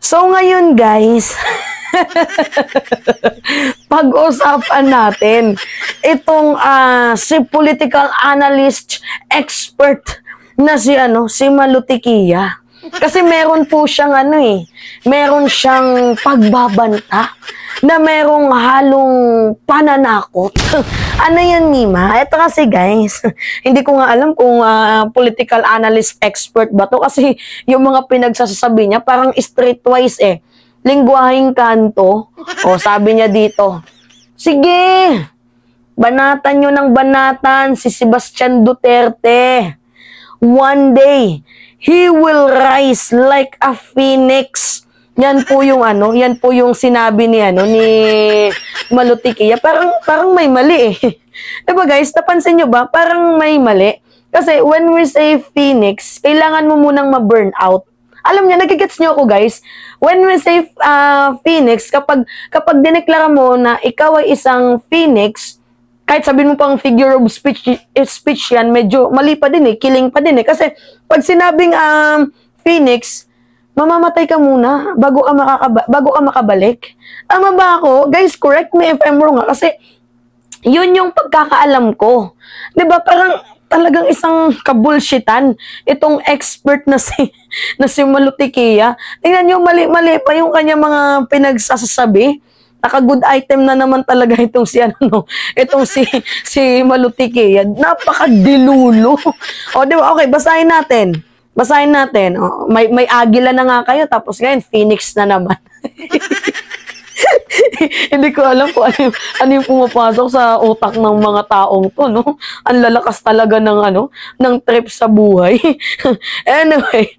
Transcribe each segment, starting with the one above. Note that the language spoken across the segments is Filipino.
So ngayon guys, pag-usapan natin itong si political analyst expert na si Malutikia. Kasi meron po siyang meron siyang pagbabanta na merong halong pananakot. Ano yan, Mima? Ito kasi guys, hindi ko nga alam kung political analyst expert ba to kasi yung mga pinagsasabi niya parang streetwise lingwaheng kanto. O sabi niya dito, sige, banatan nyo ng banatan si Sebastian Duterte. One day, he will rise like a phoenix. Yan po yung yan po yung sinabi ni ni Malutikia. Parang may mali Diba guys, napansin nyo ba? Parang may mali. Kasi when we say phoenix, kailangan mo munang ma-burn out. Alam niyo, nagigets niyo ako guys. When we say phoenix, kapag dineklara mo na ikaw ay isang phoenix, kahit sabihin mo pang figure of speech yan, medyo mali pa din killing pa din Kasi pag sinabing phoenix, mamamatay ka muna bago ka makabalik. Tama ba ako? Guys, correct me if I'm wrong kasi yun yung pagkakaalam ko. 'Di ba? Parang talagang isang kabulshitan itong expert na si Malutikia. Tingnan niyo, mali pa yung kanya mga pinagsasabi. Naka-good item na naman talaga itong si Malutikia. Napakadilulo. O, di ba? Okay, basahin natin. O, may agila na nga kayo, tapos ngayon, phoenix na naman. Hindi ko alam kung ano yung pumapasok sa utak ng mga taong to, no? Ang lalakas talaga ng trip sa buhay. Anyway,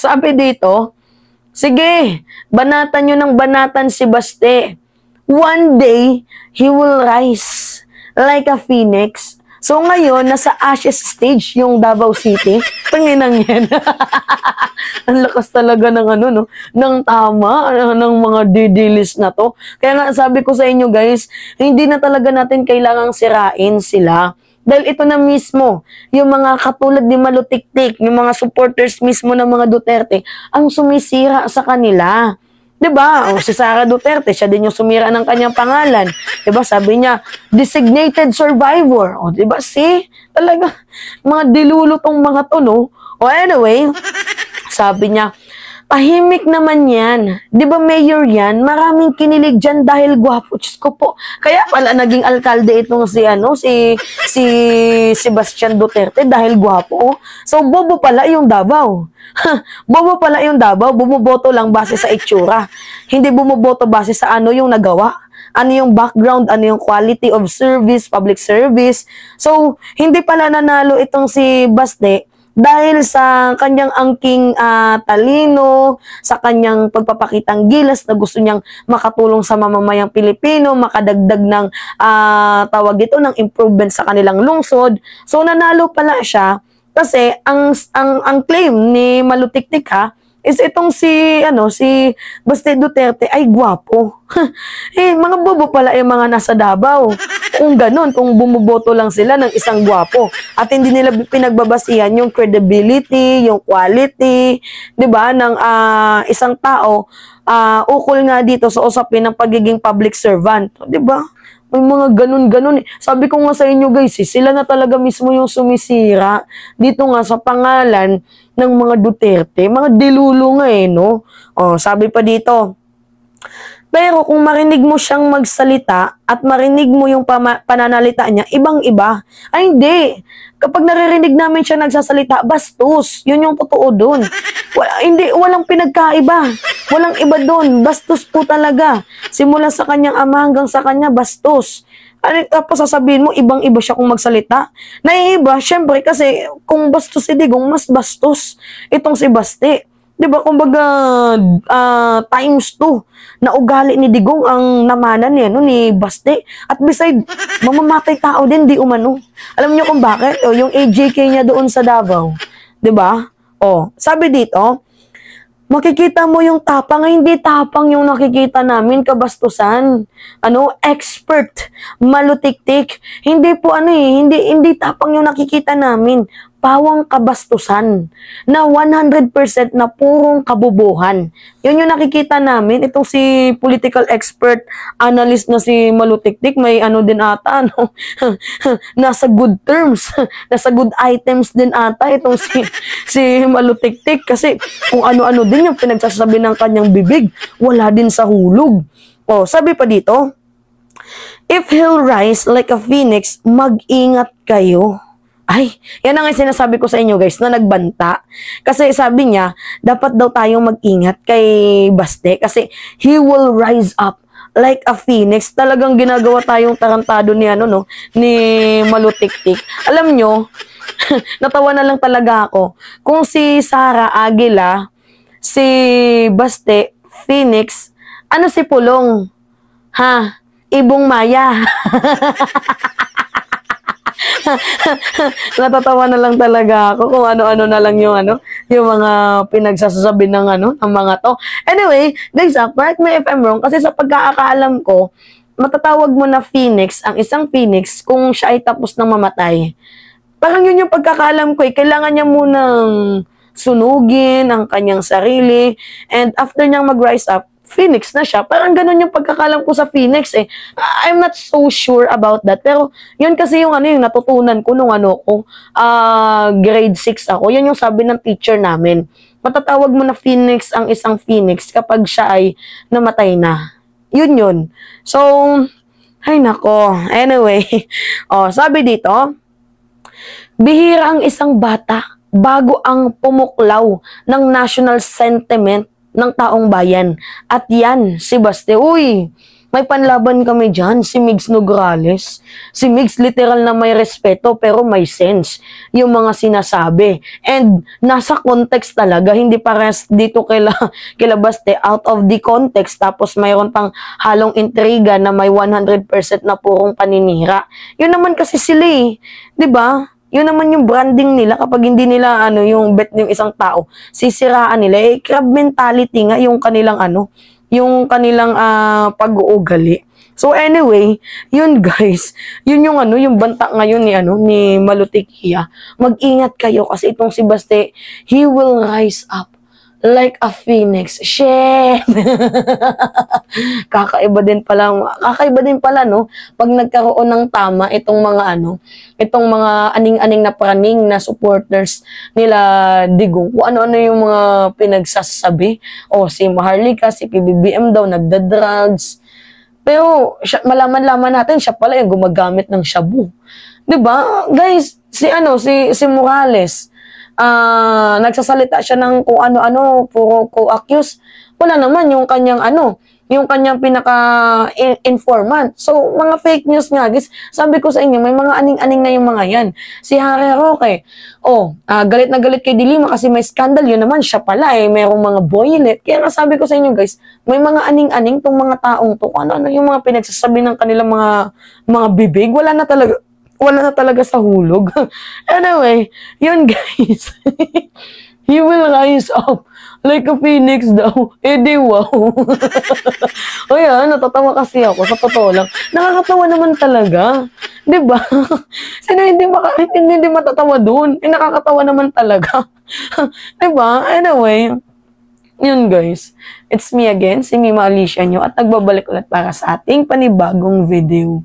sabi dito, sige, banatan nyo ng banatan si Baste. One day, he will rise like a phoenix. So ngayon, nasa ashes stage yung Davao City. Tanginang yan. Ang lakas talaga ng ng tama, ng mga didilis na to. Kaya nga sabi ko sa inyo guys, hindi na talaga natin kailangang sirain sila. Dahil ito na mismo, yung mga katulad ni Malutiktik, yung mga supporters mismo ng mga Duterte, ang sumisira sa kanila. Diba? O, si Sara Duterte, siya din yung sumira ng kanyang pangalan. Diba? Sabi niya, designated survivor. O, diba? Talaga, mga dilulutong mga to, no? O, anyway, sabi niya, tahimik naman yan. Diba mayor yan? Maraming kinilig dyan dahil gwapo. Diyos ko po. Kaya pala naging alkalde itong si Sebastian Duterte dahil gwapo. So, bobo pala yung Davao. Bobo pala yung Davao. Bumuboto lang base sa itsura. Hindi bumuboto base sa yung nagawa. Ano yung background, ano yung quality of service, public service. So, hindi pala nanalo itong si Baste dahil sa kanyang angking talino, sa kanyang pagpapakitang gilas na gusto niyang makatulong sa mamamayang Pilipino, makadagdag ng tawag ito ng improvement sa kanilang lungsod. So nanalo pala siya kasi ang claim ni Malutiktik is itong si Baste Duterte ay gwapo. Mga bobo pala yung mga nasa Davao. Kung ganun, kung bumuboto lang sila ng isang gwapo at hindi nila pinagbabasihan yung credibility, yung quality, 'di ba, ng isang tao, ukol nga dito sa usapin ng pagiging public servant, 'di ba? May mga ganun-ganun. Sabi ko nga sa inyo guys, sila na talaga mismo yung sumisira dito nga sa pangalan ng mga Duterte. Mga dilulo nga no? O, sabi pa dito, pero kung marinig mo siyang magsalita at marinig mo yung pananalita niya, ibang-iba. Ay hindi. Kapag naririnig namin siya nagsasalita, bastos. Yun yung totoo dun. Walang pinagkaiba. Walang iba dun. Bastos po talaga. Simula sa kanyang ama hanggang sa kanya, bastos. Tapos sasabihin mo, ibang-iba siya kung magsalita. Naiiba, syempre, kasi kung bastos si Digong, mas bastos itong si Baste. Diba, kumbaga, times 2 na ugali ni Digong ang namanan niya, ni Baste. At beside, mamamatay tao din, di umano. Alam niyo kung bakit? Yung AJK niya doon sa Davao. Diba? Sabi dito, makikita mo yung tapang, hindi tapang yung nakikita namin, kabastusan. Expert, Malutiktik. Hindi po hindi tapang yung nakikita namin. pawang kabastusan na 100% na purong kabobohan. Yun yung nakikita namin. Itong si political expert analyst na si Malutiktik, may ano din ata, no? Nasa good terms, nasa good items din ata itong si Malutiktik. Kasi kung ano-ano din yung pinagsasabi ng kanyang bibig, wala din sa hulog. O, sabi pa dito, if he'll rise like a phoenix, mag-ingat kayo. Ay, yan ang sinasabi ko sa inyo guys, na nagbanta. Kasi sabi niya, dapat daw tayong mag-ingat kay Baste kasi he will rise up like a phoenix. Talagang ginagawa tayong tarantado ni ni Malutiktik. Alam nyo, natawa na lang talaga ako. Kung si Sara Aguila, si Baste, Phoenix, ano si Pulong? Ha? Ibong Maya. Natatawa na lang talaga ako kung ano-ano na lang yung yung mga pinagsasabi ng ng mga to. Anyway, guys, correct me if I'm wrong kasi sa pagkakaalam ko, matatawag mo na phoenix ang isang phoenix kung siya ay tapos ng mamatay. Parang yun yung pagkakaalam ko, kailangan niya munang sunugin ang kanyang sarili and after niyang mag-rise up, Phoenix na siya. Parang ganun yung pagkakalam ko sa Phoenix eh. I'm not so sure about that. Pero yun kasi yung yung natutunan ko nung grade 6 ako. Yun yung sabi ng teacher namin. Matatawag mo na Phoenix ang isang Phoenix kapag siya ay namatay na. Yun yun. So, ay nako. Anyway, sabi dito, bihira ang isang bata bago ang pumuklaw ng national sentiment ng taong bayan. At yan, si Baste. Uy, may panlaban kami dyan, si Migs Nograles. Si Migs literal na may respeto pero may sense yung mga sinasabi. And nasa context talaga, hindi pares dito kila Baste out of the context tapos mayroon pang halong intriga na may 100% na purong paninira. Yun naman kasi sila eh. 'Di ba? Yun naman yung branding nila kapag hindi nila yung bet ng isang tao, sisiraan nila. Crab mentality nga yung kanilang yung kanilang pag-uugali. So anyway, yun guys, yun yung yung banta ngayon ni Malutikia. Mag-ingat kayo kasi itong si Baste, he will rise up like a phoenix. Shit! Kakaiba din pala, no? Pag nagkaroon ng tama itong mga itong mga aning-aning na praning na supporters nila Digong. Kung ano-ano yung mga pinagsasabi. O, si Maharlika, si PBBM daw, nagda-drugs. Pero, malaman-laman natin, siya pala yung gumagamit ng shabu. 'Di ba? Guys, si Morales, nagsasalita siya ng kung ano-ano, puro co-accuse. Wala naman yung kanyang yung kanyang pinaka-informant. So, mga fake news nga, guys. Sabi ko sa inyo, may mga aning-aning na yung mga yan. Si Harry Roque, galit na galit kay Dilima kasi may scandal. Yun naman, siya pala merong mga boylet. Kaya nga sabi ko sa inyo, guys, may mga aning-aning tong mga taong to. Ano yung mga pinagsasabi ng kanilang mga bibig. Wala na talaga sa hulog. Anyway, yun guys. He will rise up like a phoenix daw. Di wow. O yan, natatawa kasi ako. Sa totoo lang. Nakakatawa naman talaga. Diba? Sino hindi matatawa dun? Nakakatawa naman talaga. Diba? Anyway, yun guys. It's me again, si Mima Alicia nyo. At nagbabalik ulit para sa ating panibagong video.